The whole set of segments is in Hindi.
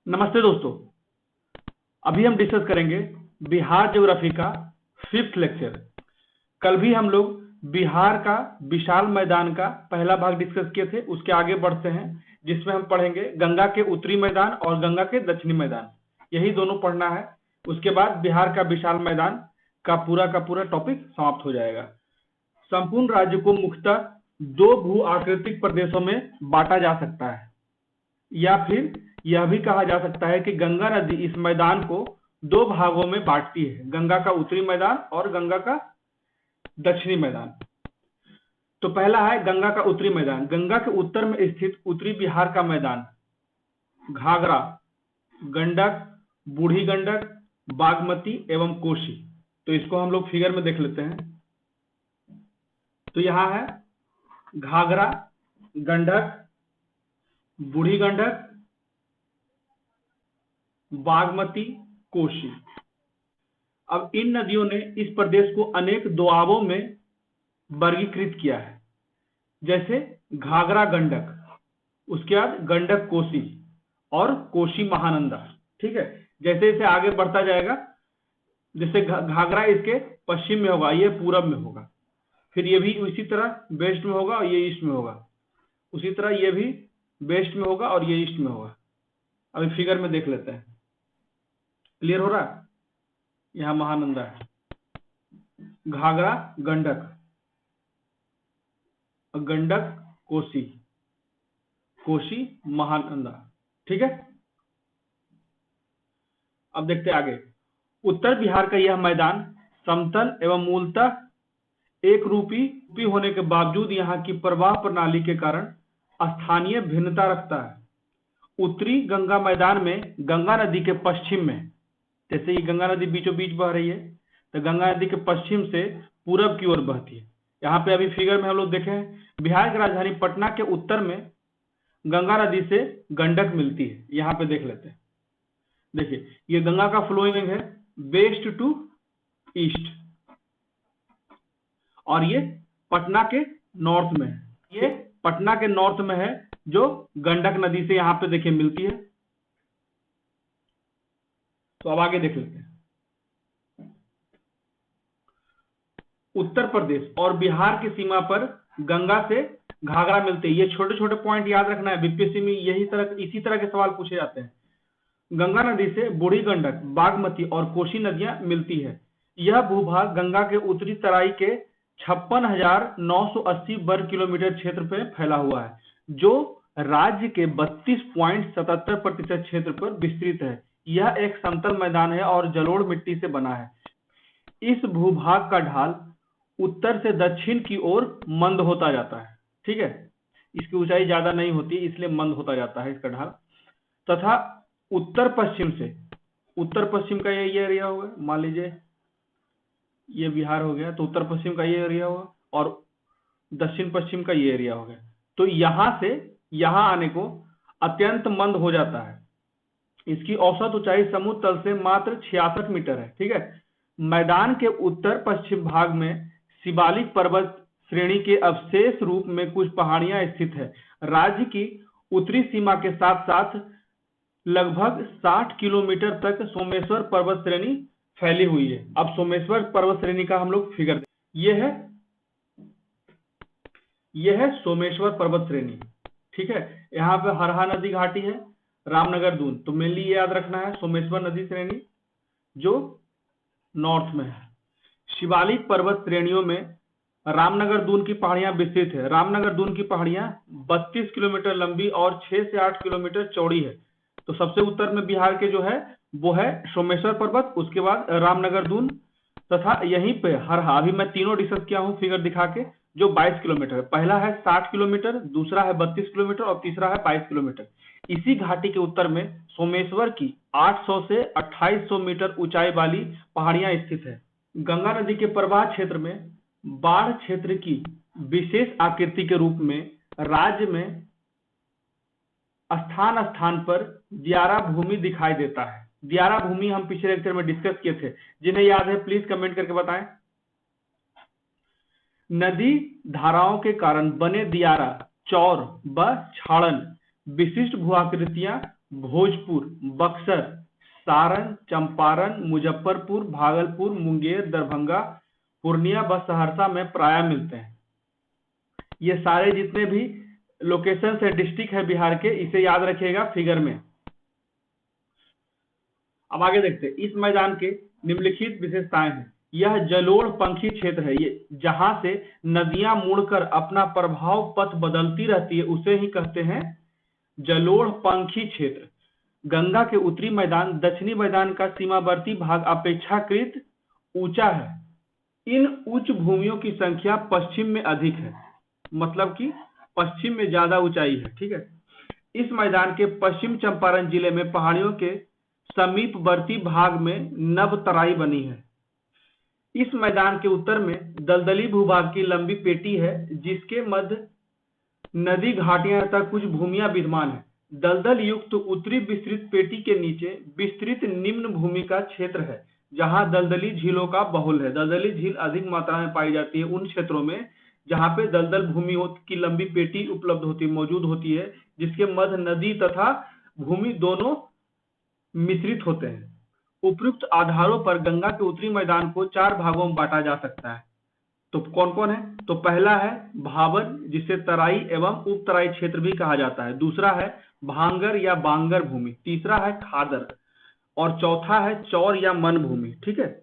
नमस्ते दोस्तों, अभी हम डिस्कस करेंगे बिहार ज्योग्राफी का 5th लेक्चर। कल भी हम लोग बिहार का विशाल मैदान का पहला भाग डिस्कस किए थे। उसके आगे बढ़ते हैं जिसमें हम पढ़ेंगे गंगा के उत्तरी मैदान और गंगा के दक्षिणी मैदान, यही दोनों पढ़ना है। उसके बाद बिहार का विशाल मैदान का पूरा टॉपिक समाप्त हो जाएगा। संपूर्ण राज्य को मुख्यतः दो भू आकृतिक प्रदेशों में बांटा जा सकता है, या फिर यह भी कहा जा सकता है कि गंगा नदी इस मैदान को दो भागों में बांटती है, गंगा का उत्तरी मैदान और गंगा का दक्षिणी मैदान। तो पहला है गंगा का उत्तरी मैदान। गंगा के उत्तर में स्थित उत्तरी बिहार का मैदान घाघरा, गंडक, बूढ़ी गंडक, बागमती एवं कोसी। तो इसको हम लोग फिगर में देख लेते हैं। तो यहाँ है घाघरा, गंडक, बूढ़ी गंडक, बागमती, कोसी। अब इन नदियों ने इस प्रदेश को अनेक दोआबों में वर्गीकृत किया है, जैसे घाघरा गंडक, उसके बाद गंडक कोसी और कोसी महानंदा। ठीक है, जैसे जैसे आगे बढ़ता जाएगा, जैसे घाघरा इसके पश्चिम में होगा, ये पूरब में होगा, फिर ये भी उसी तरह वेस्ट में होगा और ये ईस्ट में होगा, उसी तरह ये भी वेस्ट में होगा और ये ईस्ट में होगा। अभी फिगर में देख लेते हैं, क्लियर हो रहा है। यहां महानंदा है, घाघरा गंडक, गंडक कोसी, कोसी महानंदा। ठीक है, अब देखते हैं आगे। उत्तर बिहार का यह मैदान समतल एवं मूलतः एक रूपी होने के बावजूद यहाँ की प्रवाह प्रणाली के कारण स्थानीय भिन्नता रखता है। उत्तरी गंगा मैदान में गंगा नदी के पश्चिम में, जैसे ये गंगा नदी बीचों बीच बह रही है, तो गंगा नदी के पश्चिम से पूरब की ओर बहती है। यहाँ पे अभी फिगर में हम लोग देखें, बिहार की राजधानी पटना के उत्तर में गंगा नदी से गंडक मिलती है। यहाँ पे देख लेते हैं, देखिए ये गंगा का फ्लोइंग है वेस्ट टू ईस्ट, और ये पटना के नॉर्थ में है, ये पटना के नॉर्थ में है, जो गंडक नदी से यहाँ पे देखिए मिलती है। तो अब आगे देख लेते हैं। उत्तर प्रदेश और बिहार की सीमा पर गंगा से घाघरा मिलते हैं। ये छोटे छोटे पॉइंट याद रखना है, बीपीएससी में इसी तरह के सवाल पूछे जाते हैं। गंगा नदी से बूढ़ी गंडक, बागमती और कोसी नदियां मिलती है। यह भूभाग गंगा के उत्तरी तराई के 56,980 वर्ग किलोमीटर क्षेत्र में फैला हुआ है, जो राज्य के 32.77% क्षेत्र पर विस्तृत है। यह एक समतल मैदान है और जलोढ़ मिट्टी से बना है। इस भूभाग का ढाल उत्तर से दक्षिण की ओर मंद होता जाता है। ठीक है, इसकी ऊंचाई ज्यादा नहीं होती, इसलिए मंद होता जाता है इसका ढाल। तथा उत्तर पश्चिम का ये एरिया होगा, मान लीजिए ये बिहार हो गया, तो उत्तर पश्चिम का ये एरिया होगा, और दक्षिण पश्चिम का ये एरिया हो गया। तो यहां से यहां आने को अत्यंत मंद हो जाता है। इसकी औसत ऊंचाई समुद्र तल से मात्र 66 मीटर है। ठीक है, मैदान के उत्तर पश्चिम भाग में शिवालिक पर्वत श्रेणी के अवशेष रूप में कुछ पहाड़ियां स्थित है। राज्य की उत्तरी सीमा के साथ साथ लगभग 60 किलोमीटर तक सोमेश्वर पर्वत श्रेणी फैली हुई है। अब सोमेश्वर पर्वत श्रेणी का हम लोग फिगर, यह है सोमेश्वर पर्वत श्रेणी। ठीक है, यहाँ पे हरहा नदी घाटी है, रामनगर दून, तो मेनली ये याद रखना है सोमेश्वर नदी श्रेणी जो नॉर्थ में है। शिवालिक पर्वत श्रेणियों में रामनगर दून की पहाड़ियां विस्तृत है। रामनगर दून की पहाड़ियां 32 किलोमीटर लंबी और 6 से 8 किलोमीटर चौड़ी है। तो सबसे उत्तर में बिहार के जो है वो है सोमेश्वर पर्वत, उसके बाद रामनगर दून, तथा यहीं पे हरहा। अभी मैं तीनों डिस्कस किया हूं फिगर दिखा के, जो 22 किलोमीटर, पहला है 60 किलोमीटर, दूसरा है 32 किलोमीटर और तीसरा है 22 किलोमीटर। इसी घाटी के उत्तर में सोमेश्वर की 800 से 2800 मीटर ऊंचाई वाली पहाड़ियां स्थित है। गंगा नदी के प्रवाह क्षेत्र में बाढ़ क्षेत्र की विशेष आकृति के रूप में राज्य में स्थान स्थान पर दियारा भूमि दिखाई देता है। दियारा भूमि हम पिछले लेक्चर में डिस्कस किए थे, जिन्हें याद है प्लीज कमेंट करके बताएं। नदी धाराओं के कारण बने दियारा, चौर व छाड़न विशिष्ट भूआकृतियां भोजपुर, बक्सर, सारण, चंपारण, मुजफ्फरपुर, भागलपुर, मुंगेर, दरभंगा, पूर्णिया व सहरसा में प्राय मिलते हैं। ये सारे जितने भी लोकेशन है, डिस्ट्रिक्ट है बिहार के, इसे याद रखिएगा फिगर में। अब आगे देखते हैं, इस मैदान के निम्नलिखित विशेषताएं हैं। यह जलोढ़ पंखी क्षेत्र है, ये जहां से नदियां मुड़कर अपना प्रभाव पथ बदलती रहती है, उसे ही कहते हैं जलोढ़ पंखी क्षेत्र। गंगा के उत्तरी मैदान दक्षिणी मैदान का सीमावर्ती भाग अपेक्षाकृत ऊंचा है। इन उच्च भूमियों की संख्या पश्चिम में अधिक है, मतलब कि पश्चिम में ज्यादा ऊंचाई है। ठीक है, इस मैदान के पश्चिम चंपारण जिले में पहाड़ियों के समीपवर्ती भाग में नभ तराई बनी है। इस मैदान के उत्तर में दलदली भूभाग की लंबी पेटी है, जिसके मध्य नदी घाटियां तथा कुछ भूमियां विद्यमान है। दलदल युक्त उत्तरी विस्तृत पेटी के नीचे विस्तृत निम्न भूमि का क्षेत्र है, जहां दलदली झीलों का बहुल है। दलदली झील अधिक मात्रा में पाई जाती है उन क्षेत्रों में जहां पे दलदल भूमि की लंबी पेटी उपलब्ध होती मौजूद होती है, जिसके मध्य नदी तथा भूमि दोनों मिश्रित होते हैं। उपयुक्त आधारों पर गंगा के उत्तरी मैदान को 4 भागों में बांटा जा सकता है। तो कौन कौन है? तो पहला है भाबर, जिसे तराई एवं उपतराई क्षेत्र भी कहा जाता है। दूसरा है भांगर या बांगर भूमि। तीसरा है खादर और चौथा है चौर या मन भूमि। ठीक है,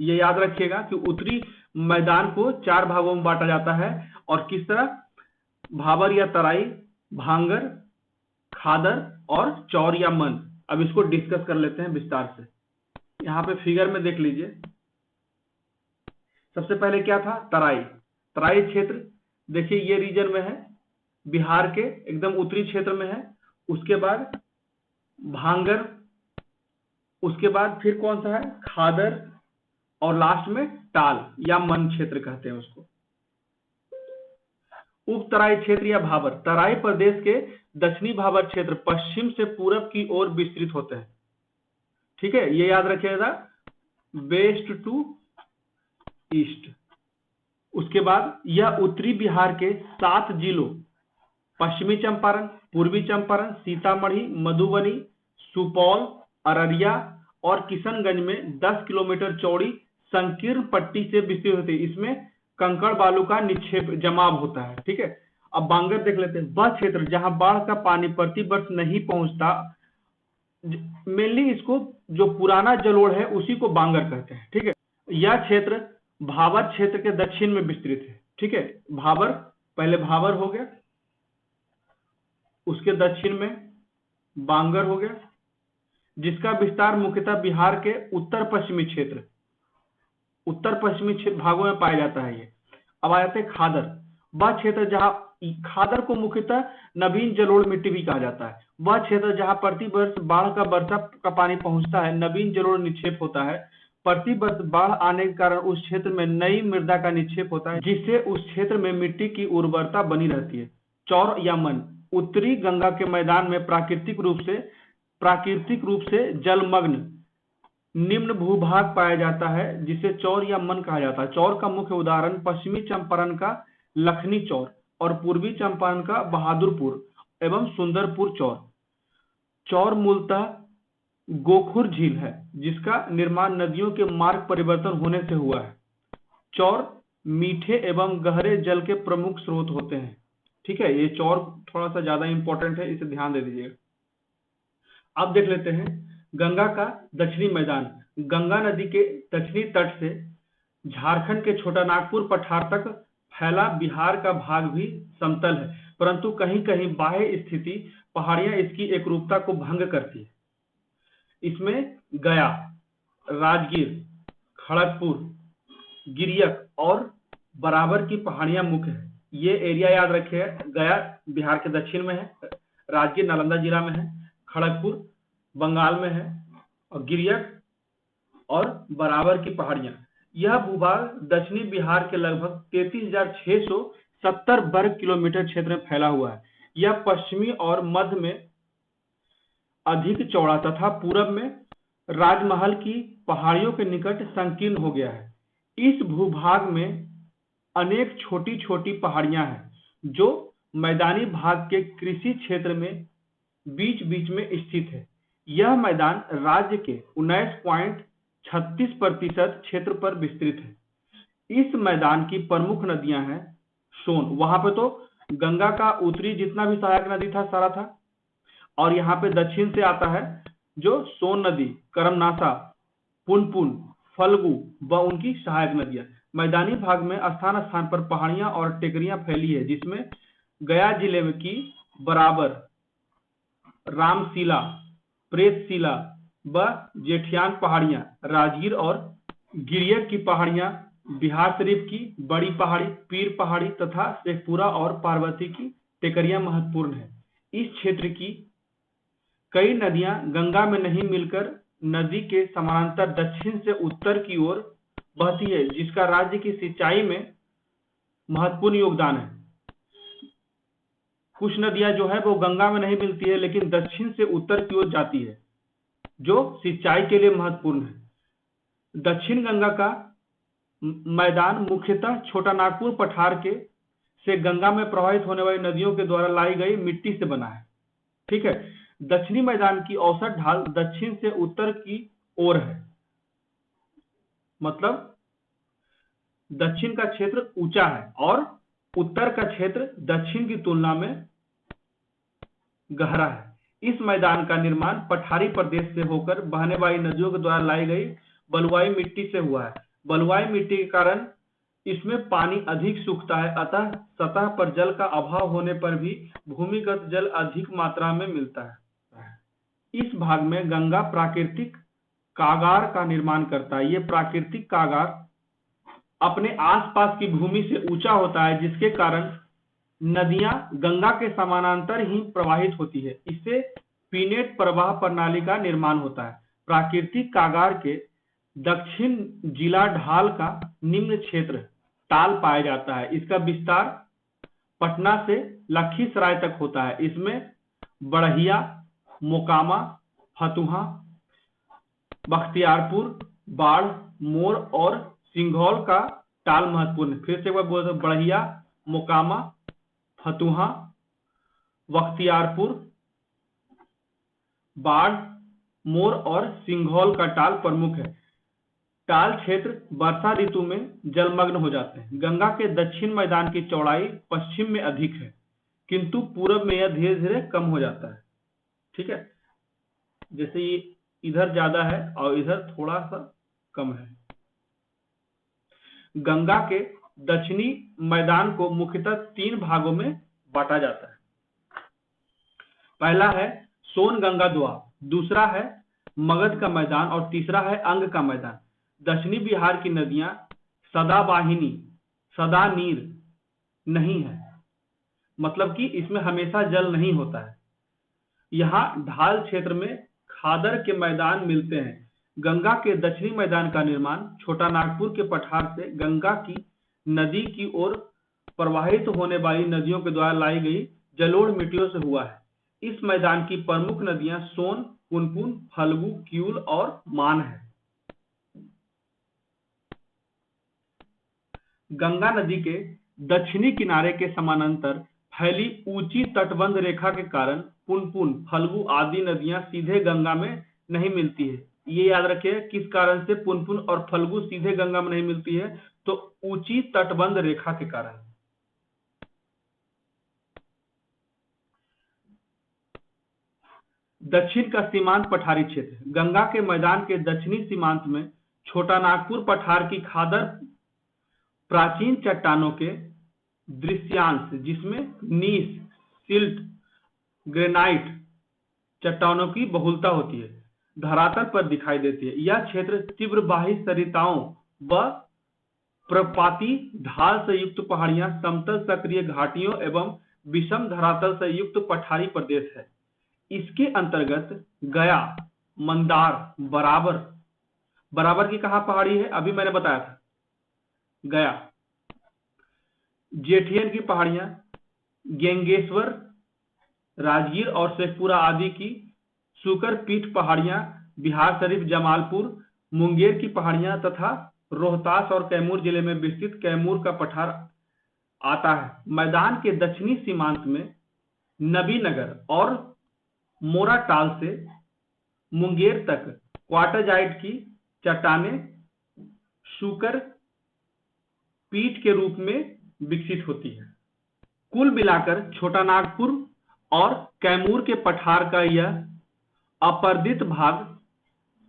ये याद रखिएगा कि उत्तरी मैदान को 4 भागों में बांटा जाता है और किस तरह? भाबर या तराई, भांगर, खादर और चौर या मन। अब इसको डिस्कस कर लेते हैं विस्तार से। यहाँ पे फिगर में देख लीजिए। सबसे पहले क्या था? तराई। तराई क्षेत्र देखिए ये रीजन में है, बिहार के एकदम उत्तरी क्षेत्र में है। उसके बाद भांगर, उसके बाद फिर कौन सा है? खादर और लास्ट में टाल या मन क्षेत्र कहते हैं उसको। उप तराई क्षेत्र या भाबर, तराई प्रदेश के दक्षिणी भाबर क्षेत्र पश्चिम से पूरब की ओर विस्तृत होते हैं। ठीक है, ये याद रखिएगा, वेस्ट टू ईस्ट। उसके बाद यह उत्तरी बिहार के 7 जिलों पश्चिमी चंपारण, पूर्वी चंपारण, सीतामढ़ी, मधुबनी, सुपौल, अररिया और किशनगंज में 10 किलोमीटर चौड़ी संकीर्ण पट्टी से विस्तृत होती है। इसमें कंकड़ बालू का निक्षेप जमाव होता है। ठीक है, अब बांगर देख लेते हैं। वह क्षेत्र जहां बाढ़ का पानी प्रतिवर्ष नहीं पहुंचता, मेनली इसको जो पुराना जलोढ़ है उसी को बांगर कहते हैं। ठीक है, यह क्षेत्र भाबर क्षेत्र के दक्षिण में विस्तृत है। ठीक है, भाबर, पहले भाबर हो गया, उसके दक्षिण में बांगर हो गया, जिसका विस्तार मुख्यतः बिहार के उत्तर पश्चिमी क्षेत्र, उत्तर पश्चिमी भागों में पाया जाता है। ये अब आ जाते हैं खादर। वह क्षेत्र जहां, खादर को मुख्यतः नवीन जलोढ़ मिट्टी भी कहा जाता है। वह क्षेत्र जहां प्रतिवर्ष बाढ़ का वर्षा का पानी पहुंचता है, नवीन जलोढ़ निक्षेप होता है। प्रतिवर्ष बाढ़ आने के कारण उस क्षेत्र में नई मृदा का निक्षेप होता है, जिससे उस क्षेत्र में मिट्टी की उर्वरता बनी रहती है। चौर या मन, उत्तरी गंगा के मैदान में प्राकृतिक रूप से जलमग्न निम्न भूभाग पाया जाता है, जिसे चौर या मन कहा जाता है। चौर का मुख्य उदाहरण पश्चिमी चंपारण का लखनी चौर और पूर्वी चंपारण का बहादुरपुर एवं सुंदरपुर चौर। चौर मूलतः गोखुर झील है, जिसका निर्माण नदियों के मार्ग परिवर्तन होने से हुआ है। चौर मीठे एवं गहरे जल के प्रमुख स्रोत होते हैं। ठीक है, ये चौर थोड़ा सा ज्यादा इंपॉर्टेंट है, इसे ध्यान दे दीजिएगा। अब देख लेते हैं गंगा का दक्षिणी मैदान। गंगा नदी के दक्षिणी तट से झारखंड के छोटा नागपुर पठार तक फैला बिहार का भाग भी समतल है, परंतु कहीं कहीं बाह्य स्थिति पहाड़ियां इसकी एकरूपता को भंग करती है। इसमें गया, राजगीर, खड़गपुर, गिरियक और बराबर की पहाड़ियां मुख्य है। ये एरिया याद रखिए, गया बिहार के दक्षिण में है, राजगीर नालंदा जिला में है, खड़गपुर बंगाल में है और गिरियक और बराबर की पहाड़ियां। यह भूभाग दक्षिणी बिहार के लगभग 33,670 वर्ग किलोमीटर क्षेत्र में फैला हुआ है। यह पश्चिमी और मध्य में अधिक चौड़ा तथा पूरब में राजमहल की पहाड़ियों के निकट संकीर्ण हो गया है। इस भूभाग में अनेक छोटी छोटी पहाड़ियां हैं, जो मैदानी भाग के कृषि क्षेत्र में बीच बीच में स्थित है। यह मैदान राज्य के 19.36% क्षेत्र पर विस्तृत है। इस मैदान की प्रमुख नदियां हैं सोन, वहां पे तो गंगा का उत्तरी जितना भी सहायक नदी था सारा था, और यहाँ पे दक्षिण से आता है जो सोन नदी, करमनासा, पुनपुन, फल्गु व उनकी सहायक नदियां। मैदानी भाग में स्थान स्थान पर पहाड़ियां और टेकरियां फैली है, जिसमें गया जिले में की बराबर रामशिला, प्रेतशिला व जेठियान पहाड़ियां, राजगीर और गिरियक की पहाड़ियां, बिहार शरीफ की बड़ी पहाड़ी, पीर पहाड़ी तथा शेखपुरा और पार्वती की टेकरियां महत्वपूर्ण है। इस क्षेत्र की कई नदियां गंगा में नहीं मिलकर नदी के समानांतर दक्षिण से उत्तर की ओर बहती है, जिसका राज्य की सिंचाई में महत्वपूर्ण योगदान है। कुछ नदियां जो है वो गंगा में नहीं मिलती है, लेकिन दक्षिण से उत्तर की ओर जाती है, जो सिंचाई के लिए महत्वपूर्ण है। दक्षिण गंगा का मैदान मुख्यतः छोटा नागपुर पठार के से गंगा में प्रवाहित होने वाली नदियों के द्वारा लाई गई मिट्टी से बना है। ठीक है। दक्षिणी मैदान की औसत ढाल दक्षिण से उत्तर की ओर है, मतलब दक्षिण का क्षेत्र ऊंचा है और उत्तर का क्षेत्र दक्षिण की तुलना में गहरा है। इस मैदान का निर्माण पठारी प्रदेश से होकर बहने वाली नदियों के द्वारा लाई गई बलुआई मिट्टी से हुआ है। बलुआई मिट्टी के कारण इसमें पानी अधिक सूखता है, अतः सतह पर जल का अभाव होने पर भी भूमिगत जल अधिक मात्रा में मिलता है। इस भाग में गंगा प्राकृतिक कागार का निर्माण करता है। ये प्राकृतिक कागार अपने आसपास की भूमि से ऊंचा होता है, जिसके कारण नदियां गंगा के समानांतर ही प्रवाहित होती है। इससे पीनेट प्रवाह प्रणाली का निर्माण होता है। प्राकृतिक कागार के दक्षिण जिला ढाल का निम्न क्षेत्र टाल पाया जाता है। इसका विस्तार पटना से लखीसराय तक होता है। इसमें बढ़िया, मोकामा, फतुहा, बख्तियारपुर, बाढ़, मोर और सिंघौल का टाल महत्वपूर्ण है। फिर से एक बार बोलते, बढ़िया, मोकामा, फतुहा, बख्तियारपुर, बाढ़, मोर और सिंघौल का टाल प्रमुख है। टाल क्षेत्र वर्षा ऋतु में जलमग्न हो जाते हैं। गंगा के दक्षिण मैदान की चौड़ाई पश्चिम में अधिक है, किंतु पूरब में यह धीरे धीरे कम हो जाता है। ठीक है, जैसे ये इधर ज्यादा है और इधर थोड़ा सा कम है। गंगा के दक्षिणी मैदान को मुख्यतः 3 भागों में बांटा जाता है। पहला है सोन गंगा द्वार, दूसरा है मगध का मैदान और तीसरा है अंग का मैदान। दक्षिणी बिहार की नदियां सदावाहिनी, सदा नीर नहीं है, मतलब कि इसमें हमेशा जल नहीं होता है। यहाँ ढाल क्षेत्र में खादर के मैदान मिलते हैं। गंगा के दक्षिणी मैदान का निर्माण छोटा नागपुर के पठार से गंगा की नदी की ओर प्रवाहित होने वाली नदियों के द्वारा लाई गई जलोढ़ मिट्टियों से हुआ है। इस मैदान की प्रमुख नदियां सोन, पुनपुन, फल्गु, क्यूल और मान है। गंगा नदी के दक्षिणी किनारे के समानांतर फैली ऊंची तटबंध रेखा के कारण पुनपुन, फल्गु आदि नदियां सीधे गंगा में नहीं मिलती है। ये याद रखिए किस कारण से पुनपुन और फल्गु सीधे गंगा में नहीं मिलती है, तो ऊंची तटबंध रेखा के कारण। दक्षिण का सीमांत पठारी क्षेत्र। गंगा के मैदान के दक्षिणी सीमांत में छोटा नागपुर पठार की खादर प्राचीन चट्टानों के दृश्यांश, जिसमें नीस, सिल्ट, ग्रेनाइट चट्टानों की बहुलता होती है, धरातल पर दिखाई देती है। यह क्षेत्र तीव्र बाह्य सरिताओं व प्रपाती ढाल से युक्त पहाड़ियां, समतल सक्रिय घाटियों एवं विषम धरातल से युक्त पठारी प्रदेश है। इसके अंतर्गत गया, मंदार, बराबर की कहा पहाड़ी है, अभी मैंने बताया था गया, जेठियन की पहाड़ियां, गेंगेश्वर, राजगीर और शेखपुरा आदि की सुकर पीठ पहाड़ियां, बिहार शरीफ, जमालपुर, मुंगेर की पहाड़ियां तथा रोहतास और कैमूर जिले में विस्तृत कैमूर का पठार आता है। मैदान के दक्षिणी सीमांत में नबीनगर और मोराटाल से मुंगेर तक क्वार्टरजाइट की चट्टानें शूकर पीठ के रूप में विकसित होती है। कुल मिलाकर छोटा नागपुर और कैमूर के पठार का यह अपर्दित भाग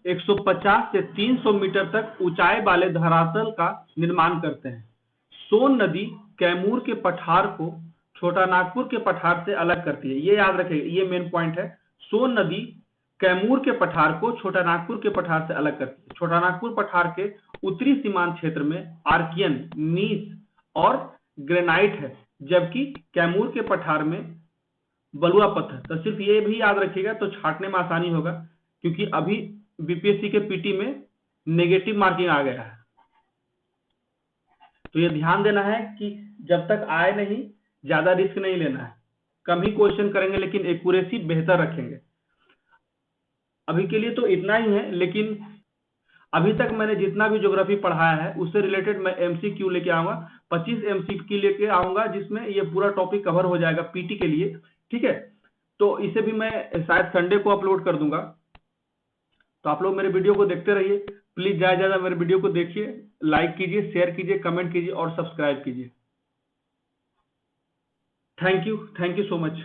150 से 300 मीटर तक ऊंचाई वाले धरातल का निर्माण करते हैं। सोन नदी कैमूर के पठार को छोटा नागपुर के पठार से अलग करती है। ये याद रखिएगा, ये मेन पॉइंट है। सोन नदी कैमूर के पठार को छोटा नागपुर के पठार से अलग करती है। छोटा नागपुर पठार के उत्तरी सीमांत क्षेत्र में आर्कियन, नीस और ग्रेनाइट है, जबकि कैमूर के पठार में बलुआ पत्थर। तो सिर्फ ये भी याद रखिएगा तो छांटने में आसानी होगा, क्योंकि अभी बीपीएससी के पीटी में नेगेटिव मार्किंग आ गया है। तो ये ध्यान देना है कि जब तक आए नहीं, ज्यादा रिस्क नहीं लेना है। कम ही क्वेश्चन करेंगे लेकिन एक्यूरेसी बेहतर रखेंगे। अभी के लिए तो इतना ही है, लेकिन अभी तक मैंने जितना भी ज्योग्राफी पढ़ाया है उससे रिलेटेड मैं एमसीक्यू लेके आऊंगा। 25 एमसीक्यू लेके आऊंगा, जिसमें ये पूरा टॉपिक कवर हो जाएगा पीटी के लिए। ठीक है, तो इसे भी मैं शायद संडे को अपलोड कर दूंगा। तो आप लोग मेरे वीडियो को देखते रहिए। प्लीज ज्यादा ज्यादा मेरे वीडियो को देखिए, लाइक कीजिए, शेयर कीजिए, कमेंट कीजिए और सब्सक्राइब कीजिए। Thank you so much.